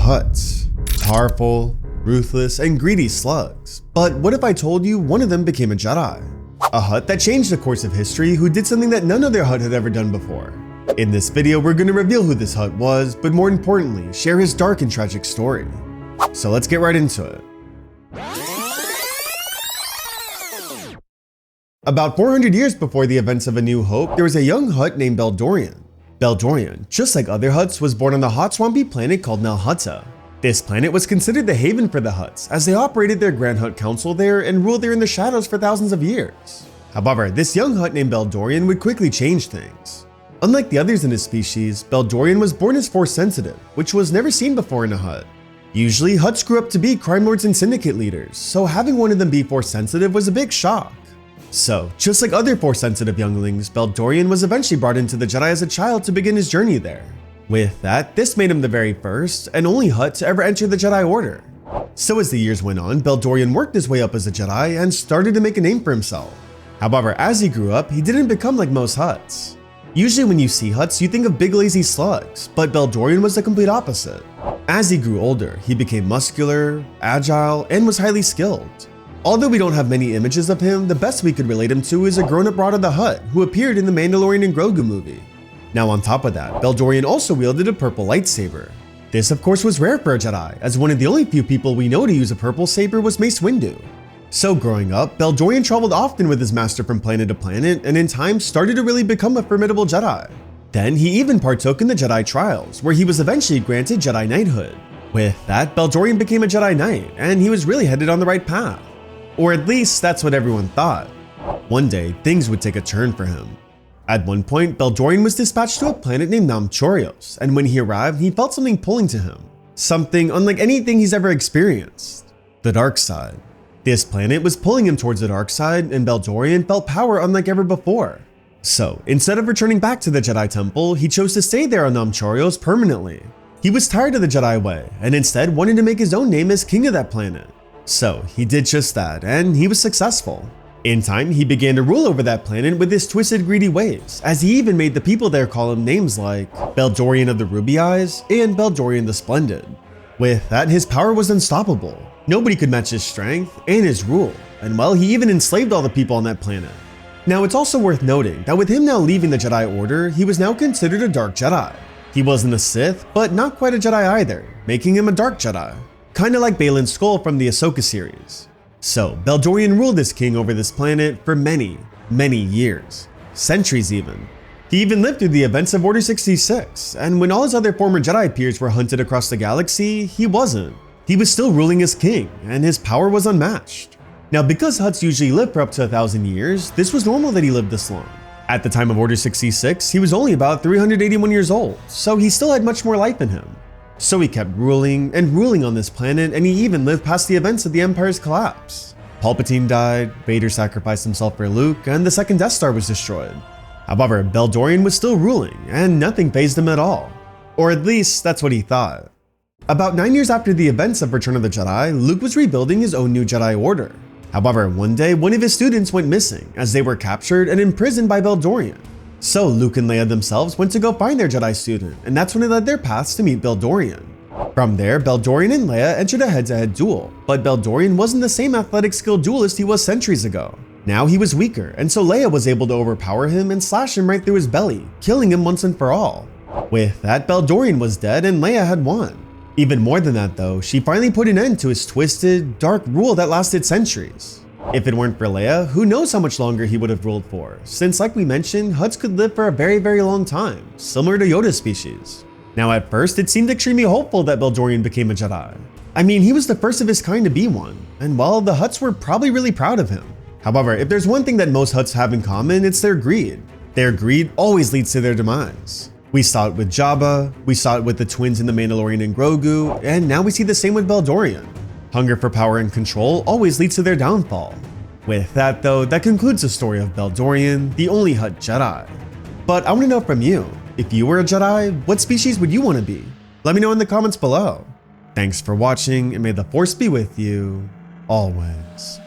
Hutts. Powerful, ruthless, and greedy slugs. But what if I told you one of them became a Jedi? A Hutt that changed the course of history, who did something that none other Hutt had ever done before. In this video, we're going to reveal who this Hutt was, but more importantly, share his dark and tragic story. So let's get right into it. About 400 years before the events of A New Hope, there was a young Hutt named Beldorion. Beldorion, just like other Hutts, was born on the hot swampy planet called Hutt. This planet was considered the haven for the Hutts, as they operated their Grand Hutt Council there and ruled there in the shadows for thousands of years. However, this young Hutt named Beldorion would quickly change things. Unlike the others in his species, Beldorion was born as Force sensitive, which was never seen before in a Hutt. Usually, Hutts grew up to be crime lords and syndicate leaders, so having one of them be Force sensitive was a big shock. So, just like other Force-sensitive younglings, Beldorion was eventually brought into the Jedi as a child to begin his journey there. With that, this made him the very first and only Hutt to ever enter the Jedi Order. So as the years went on, Beldorion worked his way up as a Jedi and started to make a name for himself. However, as he grew up, he didn't become like most Hutts. Usually when you see Hutts, you think of big lazy slugs, but Beldorion was the complete opposite. As he grew older, he became muscular, agile, and was highly skilled. Although we don't have many images of him, the best we could relate him to is a grown-up Rod of the Hutt who appeared in the Mandalorian and Grogu movie. Now on top of that, Beldorion also wielded a purple lightsaber. This of course was rare for a Jedi, as one of the only few people we know to use a purple saber was Mace Windu. So growing up, Beldorion traveled often with his master from planet to planet and in time started to really become a formidable Jedi. Then he even partook in the Jedi Trials, where he was eventually granted Jedi Knighthood. With that, Beldorion became a Jedi Knight, and he was really headed on the right path. Or at least that's what everyone thought. One day, things would take a turn for him. At one point, Beldorion was dispatched to a planet named Namchorios, and when he arrived, he felt something pulling to him. Something unlike anything he's ever experienced. The dark side. This planet was pulling him towards the dark side, and Beldorion felt power unlike ever before. So, instead of returning back to the Jedi Temple, he chose to stay there on Namchorios permanently. He was tired of the Jedi way, and instead wanted to make his own name as king of that planet. So he did just that, and he was successful. In time, he began to rule over that planet with his twisted, greedy ways, as he even made the people there call him names like Beldorion of the Ruby Eyes and Beldorion the Splendid. With that, his power was unstoppable. Nobody could match his strength and his rule, and well, he even enslaved all the people on that planet. Now, it's also worth noting that with him now leaving the Jedi Order, he was now considered a Dark Jedi. He wasn't a Sith, but not quite a Jedi either, making him a Dark Jedi. Kinda like Balin's Skull from the Ahsoka series. So, Beldorion ruled as king over this planet for many, many years. Centuries even. He even lived through the events of Order 66, and when all his other former Jedi peers were hunted across the galaxy, he wasn't. He was still ruling as king, and his power was unmatched. Now, because Hutts usually live for up to 1,000 years, this was normal that he lived this long. At the time of Order 66, he was only about 381 years old, so he still had much more life in him. So he kept ruling and ruling on this planet, and he even lived past the events of the Empire's collapse. Palpatine died, Vader sacrificed himself for Luke, and the second Death Star was destroyed. However, Beldorion was still ruling, and nothing fazed him at all. Or at least, that's what he thought. About 9 years after the events of Return of the Jedi, Luke was rebuilding his own new Jedi Order. However, one day, one of his students went missing, as they were captured and imprisoned by Beldorion. So Luke and Leia themselves went to go find their Jedi student, and that's when they led their paths to meet Beldorion. From there, Beldorion and Leia entered a head-to-head duel, but Beldorion wasn't the same athletic skilled duelist he was centuries ago. Now he was weaker, and so Leia was able to overpower him and slash him right through his belly, killing him once and for all. With that, Beldorion was dead and Leia had won. Even more than that though, she finally put an end to his twisted, dark rule that lasted centuries. If it weren't for Leia, who knows how much longer he would have ruled for, since like we mentioned, Hutts could live for a very, very long time, similar to Yoda's species. Now at first, it seemed extremely hopeful that Beldorion became a Jedi. I mean, he was the first of his kind to be one, and well, the Hutts were probably really proud of him. However, if there's one thing that most Hutts have in common, it's their greed. Their greed always leads to their demise. We saw it with Jabba, we saw it with the twins in the Mandalorian and Grogu, and now we see the same with Beldorion. Hunger for power and control always leads to their downfall. With that though, that concludes the story of Beldorion, the only Hutt Jedi. But I want to know from you, if you were a Jedi, what species would you want to be? Let me know in the comments below. Thanks for watching, and may the Force be with you, always.